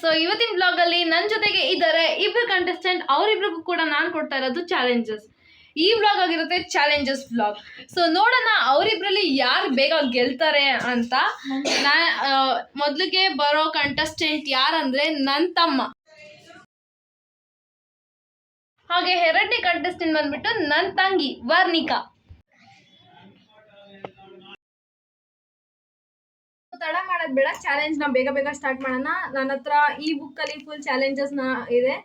So ಇವತ್ತಿನ blog ಅಲ್ಲಿ ನನ್ನ ಜೊತೆಗೆ ಇದ್ದಾರೆ ಇಬ್ಬರು ಕಂಟೆಸ್ಟೆಂಟ್. ಅವರಿಬ್ರಿಗೂ ಕೂಡ ನಾನು ಕೊಡ್ತಾ ಇರೋದು ಚಾಲೆಂಜಸ್. ಈ ವ್ಲಾಗ್ ಆಗಿರುತ್ತೆ ಚಾಲೆಂಜಸ್ ವ್ಲಾಗ್. ಸೊ ನೋಡೋಣ ಅವರಿಬ್ರಲ್ಲಿ ಯಾರು ಬೇಗ ಗೆಲ್ತಾರೆ ಅಂತ. ಮೊದಲಿಗೆ ಬರೋ ಕಂಟೆಸ್ಟೆಂಟ್ ಯಾರಂದ್ರೆ ನನ್ನ ತಮ್ಮ. ಹಾಗೆ ಎರಡನೇ ಕಂಟೆಸ್ಟೆಂಟ್ ಬಂದ್ಬಿಟ್ಟು ನನ್ನ ತಂಗಿ ವರ್ಣಿಕಾ. ತಡ ಮಾಡೋದು ಬೇಡ, ಚಾಲೆಂಜ್ ನ ಬೇಗ ಬೇಗ ಸ್ಟಾರ್ಟ್ ಮಾಡೋಣ. ನನ್ನ ಹತ್ರ ಈ ಬುಕ್ ಅಲ್ಲಿ ಫುಲ್ ಚಾಲೆಂಜಸ್ ನ ಇದೆ.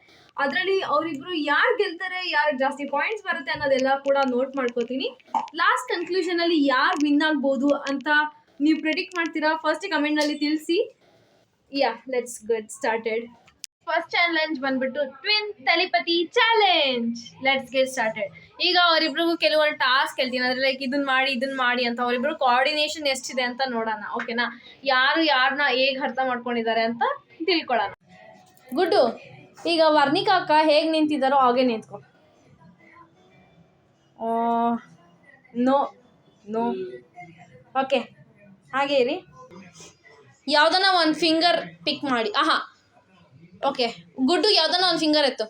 ಅದರಲ್ಲಿ ಅವರಿಬ್ರು ಯಾರು ಗೆಲ್ತಾರೆ, ಯಾರು ಜಾಸ್ತಿ ಪಾಯಿಂಟ್ಸ್ ಬರುತ್ತೆ ಅನ್ನೋದೆಲ್ಲ ಕೂಡ ನೋಟ್ ಮಾಡ್ಕೋತೀನಿ. ಲಾಸ್ಟ್ ಕನ್ಕ್ಲೂಷನ್ ಅಲ್ಲಿ ಯಾರು ವಿನ್ ಆಗ್ಬೋದು ಅಂತ ನೀವು ಪ್ರೆಡಿಕ್ಟ್ ಮಾಡ್ತೀರಾ? ಫಸ್ಟ್ ಕಮೆಂಟ್ ನಲ್ಲಿ ತಿಳಿಸಿ. Yeah, let's get started. First challenge ಬಂದ್ಬಿಟ್ಟು twin telepathy challenge. Let's get started. ಈಗ ಅವರಿಬ್ರಿಗೂ ಕೆಲವೊಂದು ಟಾಸ್ಕ್ ಹೇಳ್ತೀನಿ, ಅಂದ್ರೆ ಲೈಕ್ ಇದನ್ನ ಮಾಡಿ ಅಂತ. ಅವರಿಬ್ರು ಕೋಆರ್ಡಿನೇಷನ್ ಎಷ್ಟಿದೆ ಅಂತ ನೋಡೋಣ, ಓಕೆನಾ? ಯಾರು ಯಾರನ್ನ ಹೇಗೆ ಅರ್ಥ ಮಾಡ್ಕೊಂಡಿದ್ದಾರೆ ಅಂತ ತಿಳ್ಕೊಳ್ಳೋಣ. ಗುಡ್ಡು, ಈಗ ವರ್ಣಿಕಾ ಅಕ್ಕ ಹೇಗೆ ನಿಂತಿದ್ದಾರೋ ಹಾಗೆ ನಿಂತ್ಕೊ. ನೋ ನೋ ಓಕೆ, ಹಾಗೆ ಇರಿ. ಯಾವ್ದನ್ನ ಒಂದು ಫಿಂಗರ್ ಪಿಕ್ ಮಾಡಿ. ಓಕೆ, ಗುಡ್ಡು ಯಾವ್ದನ್ನ ಒಂದು ಫಿಂಗರ್ ಎತ್ತು.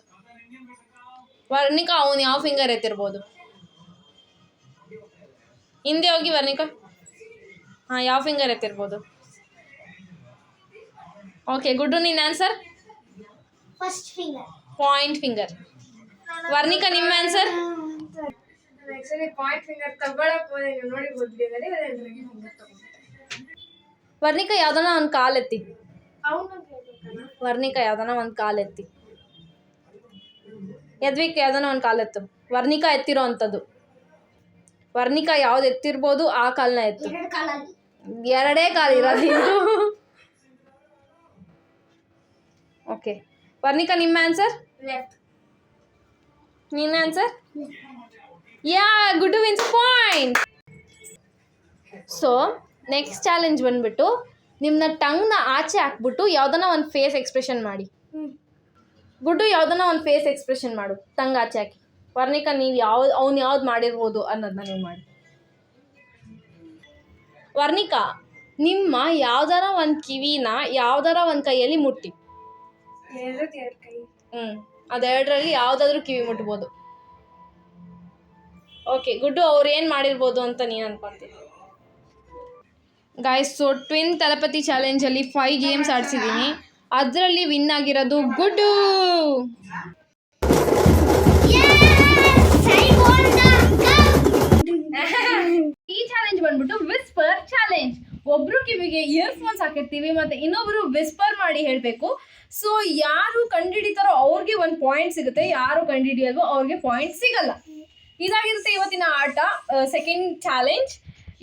ವರ್ಣಿಕಾ ಅವನು ಯಾವ ಫಿಂಗರ್ ಎತ್ತಿರ್ಬೋದು? ಹಿಂದೆ ಹೋಗಿ ವರ್ಣಿಕಾ. ಯಾವ ಫಿಂಗರ್ ಎತ್ತಿರ್ಬೋದು? ಓಕೆ ಗುಡ್ಡು, ನಿನ್ನ answer first finger, point finger. Varnika ನಿಮ್ಮ ಆನ್ಸರ್? ಆಕ್ಚುಲಿ ಪಾಯಿಂಟ್ ಫಿಂಗರ್ ತಗೊಳಕ್ ಹೋದೆ, ನೀವು ನೋಡಿ ಗೊತ್ತಿದ್ದಾರೆ. ವರ್ಣಿಕಾ ಯಾವ್ದನ್ನ ಒಂದು ಕಾಲೆತ್ತಿ. ವರ್ಣಿಕಾ ಯಾವ್ದನ್ನ ಒಂದು ಕಾಲೆತ್ತಿ. ಯದ್ವಿಕ್ ಯಾವ್ದನ್ನ ಒಂದು ಕಾಲೆತ್ತು. ವರ್ಣಿಕಾ ಎತ್ತಿರೋ ಅಂಥದ್ದು. ವರ್ಣಿಕಾ ಯಾವ್ದು ಎತ್ತಿರ್ಬೋದು ಆ ಕಾಲನ್ನ ಎತ್ತು. ಎರಡೇ ಕಾಲು ಇರೋದು ಇದು. ಓಕೆ ವರ್ಣಿಕಾ ನಿಮ್ಮ ಆನ್ಸರ್? ನಿನ್ನ answer? Yeah, good wins point. So next challenge ಬಂದ್ಬಿಟ್ಟು ನಿಮ್ಮನ್ನ ಟಂಗ್ನ ಆಚೆ ಹಾಕ್ಬಿಟ್ಟು ಯಾವ್ದನ್ನ ಒಂದು ಫೇಸ್ ಎಕ್ಸ್ಪ್ರೆಷನ್ ಮಾಡಿ. ಗುಡ್ಡು ಯಾವ್ದನ್ನ ಒಂದು ಫೇಸ್ ಎಕ್ಸ್ಪ್ರೆಷನ್ ಮಾಡು, ಟಂಗ್ ಆಚೆ ಹಾಕಿ. ವರ್ಣಿಕಾ ನೀವು ಅವ್ನು ಯಾವ್ದು ಮಾಡಿರ್ಬೋದು ಅನ್ನೋದನ್ನ ನೀವು ಮಾಡಿ. ವರ್ಣಿಕಾ, ನಿಮ್ಮ ಯಾವ್ದಾರ ಒಂದು ಕಿವಿನ ಯಾವ್ದಾರ ಒಂದು ಕೈಯಲ್ಲಿ ಮುಟ್ಟಿ. ಅದೆರಡರಲ್ಲಿ ಯಾವುದಾದ್ರೂ ಕಿವಿ ಮುಟ್ಬೋದು. ಓಕೆ ಗುಡ್ಡು, ಅವ್ರು ಏನು ಮಾಡಿರ್ಬೋದು ಅಂತ ನೀನು ಅನ್ಕೊಂತೀನಿ. Guys, so twin ತಲಪತಿ ಚಾಲೆಂಜಲ್ಲಿ 5 games ಆಡಿಸಿದ್ದೀನಿ. ಅದರಲ್ಲಿ ವಿನ್ ಆಗಿರೋದು ಗುಡ್ಡು. ಈ ಚಾಲೆಂಜ್ ಬಂದ್ಬಿಟ್ಟು ವಿಸ್ಪರ್ ಚಾಲೆಂಜ್. ಒಬ್ರು ಕಿವಿಗೆ ಇಯರ್ಫೋನ್ಸ್ ಹಾಕಿರ್ತೀವಿ, ಮತ್ತೆ ಇನ್ನೊಬ್ರು ವಿಸ್ಪರ್ ಮಾಡಿ ಹೇಳಬೇಕು. ಸೊ ಯಾರು ಕಂಡುಹಿಡಿತಾರೋ ಅವ್ರಿಗೆ 1 ಪಾಯಿಂಟ್ ಸಿಗುತ್ತೆ, ಯಾರು ಕಂಡುಹಿಡಿಯಲ್ವೋ ಅವ್ರಿಗೆ ಪಾಯಿಂಟ್ ಸಿಗಲ್ಲ. ಇದಾಗಿರುತ್ತೆ ಇವತ್ತಿನ ಆಟ. Second challenge.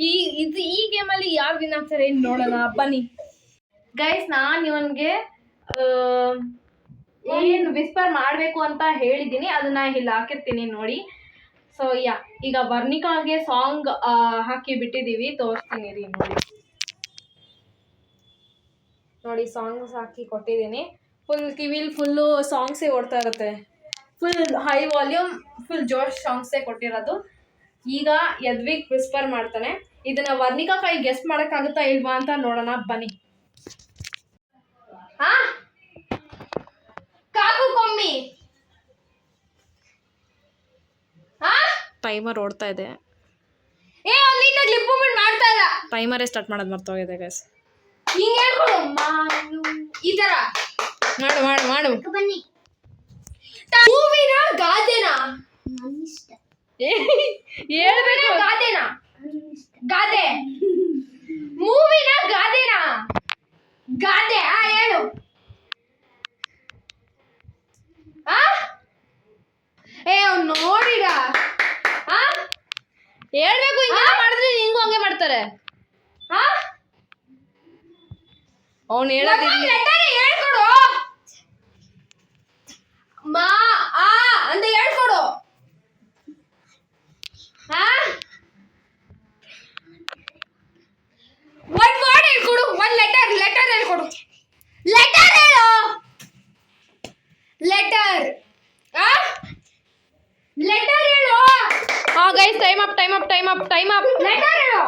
ಈ ಗೇಮಲ್ಲಿ ಯಾರು ವಿನ್ ಆಗ್ತಾರೆ ನೋಡೋಣ ಬನ್ನಿ. ಗೈಸ್, ನಾನು ಇವನ್ಗೆ ಏನು ವಿಸ್ಪರ್ ಮಾಡಬೇಕು ಅಂತ ಹೇಳಿದ್ದೀನಿ, ಅದನ್ನ ಇಲ್ಲಿ ಹಾಕಿರ್ತೀನಿ ನೋಡಿ. ಸೊ ಈಗ ವರ್ಣಿಕಾಗೆ ಸಾಂಗ್ ಹಾಕಿ ಬಿಟ್ಟಿದ್ದೀವಿ, ತೋರಿಸ್ತೀನಿ ರೀ ನೋಡಿ. ಸಾಂಗ್ಸ್ ಹಾಕಿ ಕೊಟ್ಟಿದ್ದೀನಿ. ಫುಲ್ ಕಿವಿಲಿ ಫುಲ್ಲು ಸಾಂಗ್ಸೇ ಓಡ್ತಾ ಇರುತ್ತೆ. ಫುಲ್ ಹೈ ವಾಲ್ಯೂಮ್, ಫುಲ್ ಜೋಶ್ ಸಾಂಗ್ಸೇ ಕೊಟ್ಟಿರೋದು. ಈಗ ಯದ್ವಿಕ್ ವಿಸ್ಪರ್ ಮಾಡ್ತಾನೆ. ಇದನ್ನ ವರ್ಣಿಕಾ ಕೈ ಗೆಸ್ಟ್ ಮಾಡೋಕ್ಕಾಗುತ್ತಾ ಇಲ್ವಾ ಅಂತ ನೋಡೋಣ ಬನ್ನಿ. ಕಾಕು ಕೊಮ್ಮಿ. ಟೈಮರ್ ಓಡ್ತಾ ಇದೆ. ಮಾಡ್ತಾ ಇಲ್ಲ, ಟೈಮರೇ ಸ್ಟಾರ್ಟ್ ಮಾಡೋದು ಮರ್ತೋಗಿದೆ ಗೈಸ್. ಹಿಂಗೆ ಹೇಳ್ಕೊಡು, ಈ ತರ ಮಾಡು ಮಾಡು ಮಾಡು. ಬನ್ನಿ. ಹೂವಿನ ಗಾದೆನಾ ಹೇಳ್ಬೇಕು. ಗಾದೆನಾ ಗಾದೆ. ಮೂವಿನ ಗಾದೆನಾ ಗಾದೆ. ಹೇಳು. ಅವ್ನು ನೋಡಿಡ ಹೇಳ್ಬೇಕು. ಹಿಂಗೆ ಮಾಡಿದ್ರೆ ಹಿಂಗೂ ಹಂಗೆ ಮಾಡ್ತಾರೆ. ಅವ್ನು ಹೇಳೋದಿಲ್ಲ, ಹೇಳ್ಕೊಡು. ಅಂತ ಹೇಳ್ಕೊಡು. ಒಂದ್ ವರ್ಡ್ ಹೇಳ್ಕೊಡು, ಒಂದ್ ಲೆಟರ್ ಹೇಳ್ಕೊಡು. ಲೆಟರ್ ಹೇಳು. ಲೆಟರ್ ಲೆಟರ್ ಹೇಳು. Guys, time up. ಲೆಟರ್ ಹೇಳು.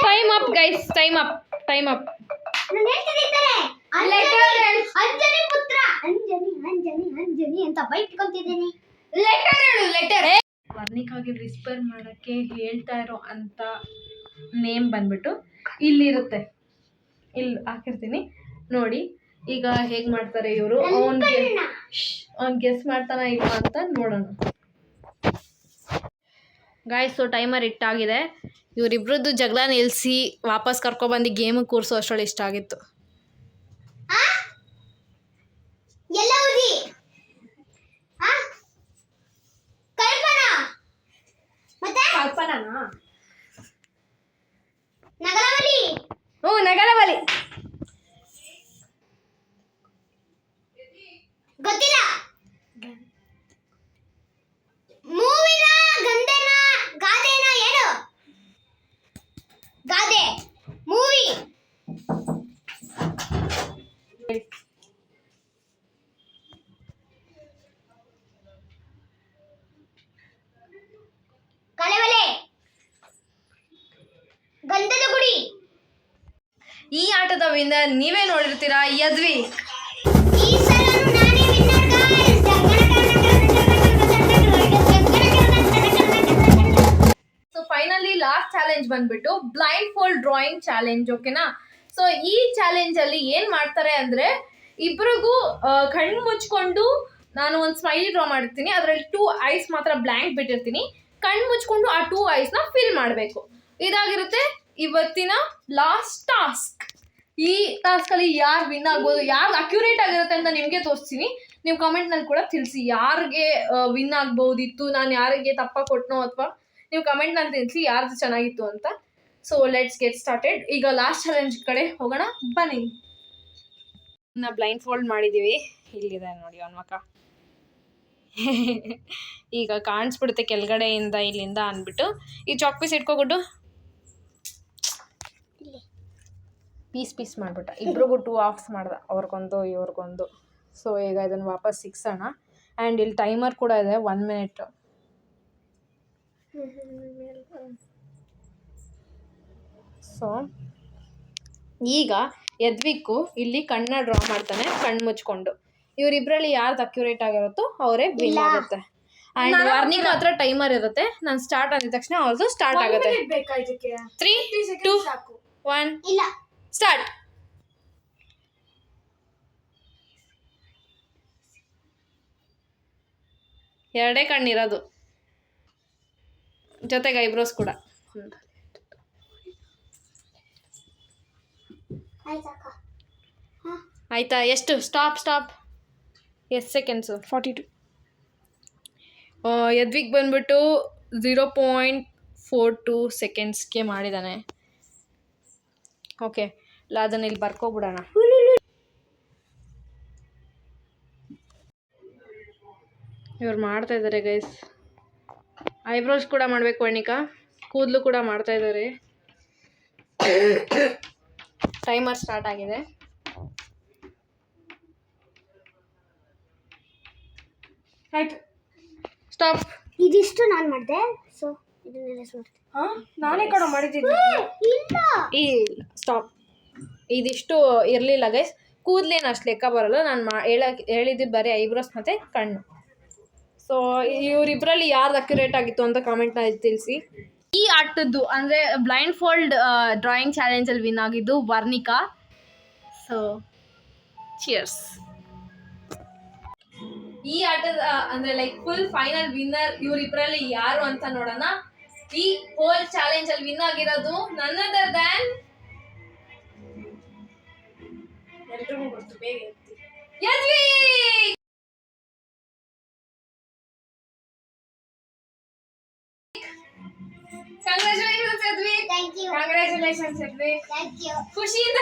Time up guys, time up. ನಾನು ಹೇಳ್ತಿದ್ದೆ. ಅಂಜನಿ ಪುತ್ರ ಅಂಜನಿ ಅಂಜನಿ ಅಂಜನಿ ಅಂತ ಬೈಟ್ಕೊಂತಿದ್ದೀನಿ. ಲೆಟರ್ ಹೇಳು, ಲೆಟರ್. ವರ್ಣಿಕಾಗೆ ವಿಸ್ಪರ್ ಮಾಡಕ್ಕೆ ಹೇಳ್ತಾ ಇರೋ ಅಂತ ನೇಮ್ ಬಂದ್ಬಿಟ್ಟು ಇಲ್ಲಿರುತ್ತೆ, ಇಲ್ಲಿ ಹಾಕಿರ್ತೀನಿ ನೋಡಿ. ಈಗ ಹೇಗ್ ಮಾಡ್ತಾರೆ ಇವರು, ಅವ್ನ್ ಗೆಸ್ ಮಾಡ್ತಾನ ಇಲ್ಲ ಅಂತ ನೋಡೋಣ. ಗಾಯ್ಸ್, ಸೊ ಟೈಮರ್ ಇಟ್ಟಾಗಿದೆ. ಇವರಿಬ್ರದ್ದು ಜಗಳ ನಿಲ್ಲಿಸಿ ವಾಪಸ್ ಕರ್ಕೊಬಂದು ಗೇಮಿಗೆ ಕೂರಿಸೋ ಅಷ್ಟರಲ್ಲಿ ಇಷ್ಟ ಆಗಿತ್ತು. ಎಲ್ಲ ಓದಿ ಕಲ್ಪನಾ ಮತ್ತೆ ಕಲ್ಪನಾನಾ? ನಗರವಲಿ. ನಗರವಲಿ. ಗೊತ್ತಿಲ್ಲ. ಮೂವಿನ ಗಂಧನ ಗಾದೆನ ಏನು? ಗಾದೆ ಮೂವಿ. ಕಲೆವಲೆ. ಗಂಧದ ಗುಡಿ. ಈ ಆಟದ ವಿನ್ನರ್ ನೀವೇ ನೋಡಿರ್ತೀರಾ, ಯದ್ವಿ. ಈ ಸಲನು ನಾನೇ winner guys. So finally last challenge ಬಂದ್ಬಿಟ್ಟು ಬ್ಲೈಂಡ್ ಫೋಲ್ಡ್ ಡ್ರಾಯಿಂಗ್ ಚಾಲೆಂಜ್, ಓಕೆನಾ? ಸೊ ಈ ಚಾಲೆಂಜ್ ಅಲ್ಲಿ ಏನ್ ಮಾಡ್ತಾರೆ ಅಂದ್ರೆ, ಇಬ್ರಿಗೂ ಕಣ್ಣು ಮುಚ್ಕೊಂಡು ನಾನು ಒಂದು ಸ್ಮೈಲಿ ಡ್ರಾ ಮಾಡಿರ್ತೀನಿ, ಅದರಲ್ಲಿ 2 ಐಸ್ ಮಾತ್ರ ಬ್ಲ್ಯಾಂಕ್ ಬಿಟ್ಟಿರ್ತೀನಿ. ಕಣ್ಣು ಮುಚ್ಕೊಂಡು ಆ 2 ಐಸ್ನ ಫಿಲ್ ಮಾಡಬೇಕು. ಇದಾಗಿರುತ್ತೆ ಇವತ್ತಿನ ಲಾಸ್ಟ್ ಟಾಸ್ಕ್. ಈ ಟಾಸ್ಕಲ್ಲಿ ಯಾರು ವಿನ್ ಆಗ್ಬೋದು, ಯಾರು ಅಕ್ಯುರೇಟ್ ಆಗಿರುತ್ತೆ ಅಂತ ನಿಮಗೆ ತೋರಿಸ್ತೀನಿ. ನೀವು ಕಮೆಂಟ್ನಲ್ಲಿ ಕೂಡ ತಿಳಿಸಿ ಯಾರಿಗೆ ವಿನ್ ಆಗ್ಬೋದಿತ್ತು, ನಾನು ಯಾರಿಗೆ ತಪ್ಪ ಕೊಟ್ಟನೋ, ಅಥವಾ ನೀವು ಕಮೆಂಟ್ನಲ್ಲಿ ತಿಳಿಸಿ ಯಾರ್ದು ಚೆನ್ನಾಗಿತ್ತು ಅಂತ. So let's get started. ಈಗ ಲಾಸ್ಟ್ ಚಾಲೆಂಜ್ ಕಡೆ ಹೋಗೋಣ ಬನ್ನಿ. ನಾವು ಬ್ಲೈಂಡ್ ಫೋಲ್ಡ್ ಮಾಡಿದ್ದೀವಿ, ಇಲ್ಲಿದೆ ನೋಡಿ ಅವನ ಮಕ್ಕ. ಈಗ ಕಾಣಿಸ್ಬಿಡುತ್ತೆ ಕೆಳಗಡೆಯಿಂದ ಇಲ್ಲಿಂದ ಅಂದ್ಬಿಟ್ಟು ಈ ಚಾಕ್ ಪೀಸ್ ಇಟ್ಕೊಬಿಟ್ಟು ಪೀಸ್ ಮಾಡಿಬಿಟ್ಟ. ಇಬ್ರಿಗೂ 2 ಹಾಫ್ಸ್ ಮಾಡ್ದೆ, ಅವ್ರಿಗೊಂದು ಇವ್ರಿಗೊಂದು. ಸೊ ಈಗ ಇದನ್ನು ವಾಪಸ್ ಸಿಕ್ಸೋಣ. ಆ್ಯಂಡ್ ಇಲ್ಲಿ ಟೈಮರ್ ಕೂಡ ಇದೆ, 1 ಮಿನಿಟ್. ಸೊ ಈಗ ಯದ್ವಿಕ್ಕು ಇಲ್ಲಿ ಕಣ್ಣ ಡ್ರಾ ಮಾಡ್ತಾನೆ ಕಣ್ಣು ಮುಚ್ಕೊಂಡು. ಇವರಿಬ್ಬರಲ್ಲಿ ಯಾರ್ದು ಅಕ್ಯುರೇಟ್ ಆಗಿರುತ್ತೋ ಅವರೇ ವಿನ್ ಆಗುತ್ತೆ. ಆ್ಯಂಡ್ ವಾರ್ನಿಂಗ್ ಹತ್ರ ಟೈಮರ್ ಇರುತ್ತೆ. ನಾನು ಸ್ಟಾರ್ಟ್ ಅಂದಿದ ತಕ್ಷಣ ಅವ್ರದ್ದು ಸ್ಟಾರ್ಟ್ ಆಗುತ್ತೆ. 3, 2, 1 ಇಲ್ಲ. ಸ್ಟಾರ್ಟ್. ಎರಡೇ ಕಣ್ಣಿರೋದು, ಜೊತೆಗೆ ಐಬ್ರೋಸ್ ಕೂಡ. ಆಯ್ತಾ? ಎಷ್ಟು? ಸ್ಟಾಪ್. ಎಷ್ಟು ಸೆಕೆಂಡ್ಸು? 42. ಯದ್ವಿಗ್ ಬಂದ್ಬಿಟ್ಟು 0.42 ಸೆಕೆಂಡ್ಸ್ಗೆ ಮಾಡಿದ್ದಾನೆ. ಓಕೆ, ಅದನ್ನ ಇಲ್ಲಿ ಬರ್ಕೊಬಿಡೋಣ. ಇವ್ರು ಮಾಡ್ತಾ ಇದ್ದಾರೆ ಗೈಸ್. ಐಬ್ರೋಸ್ ಕೂಡ ಮಾಡಬೇಕು ವರ್ಣಿಕಾ, ಕೂದಲು ಕೂಡ ಮಾಡ್ತಾ ಇದ್ದಾರೆ. ಟೈಮರ್ ಸ್ಟಾರ್ಟ್ ಆಗಿದೆ. ಆಯ್ತು, ಸ್ಟಾಪ್. ಇದಿಷ್ಟು ನಾನು ಮಾಡಿದೆ. ಸೊ ಇದನ್ನೆಲ್ಲ ಮಾಡ್ತೀನಿ. ನಾನೇ ಕಡೆ ಮಾಡಿದ್ದೀನಿ. ಇಲ್ಲ ಸ್ಟಾಪ್. ಇದಿಷ್ಟು ಇರಲಿಲ್ಲ ಗೈಸ್. ಕೂದಲೇನು ಅಷ್ಟು ಲೆಕ್ಕ ಬರೋಲ್ಲ. ನಾನು ಹೇಳಿದ್ದು ಬರೀ ಐಬ್ರೋಸ್ ಮತ್ತು ಕಣ್ಣು. ಸೊ ಇವರಿಬ್ಬರಲ್ಲಿ ಯಾರ್ದು ಅಕ್ಯುರೇಟ್ ಆಗಿತ್ತು ಅಂತ ಕಾಮೆಂಟ್ನಲ್ಲಿ ತಿಳಿಸಿ. ಈ ಆಟದ್ದು ಅಂದರೆ ಬ್ಲೈಂಡ್ ಫೋಲ್ಡ್ ಡ್ರಾಯಿಂಗ್ ಚಾಲೆಂಜಲ್ಲಿ ವಿನ್ ಆಗಿದ್ದು ವರ್ಣಿಕಾ. So cheers. ಈ ಆಟದ ಅಂದರೆ ಲೈಕ್ ಫುಲ್ ಫೈನಲ್ ವಿನ್ನರ್ ಇವರಿಬ್ಬರಲ್ಲಿ ಯಾರು ಅಂತ ನೋಡೋಣ. ಈ ಹೋಲ್ ಚಾಲೆಂಜಲ್ಲಿ ವಿನ್ ಆಗಿರೋದು ನನ್ ಅದರ್ ದ್ಯಾನ್ ಎಲ್ರಿಗೂ ಗೊತ್ತು, ಬೇಗ Yadvi. Congratulations Yadvi. Thank you. Congratulations Yadvi. Thank you. ಖುಷಿಯಿಂದ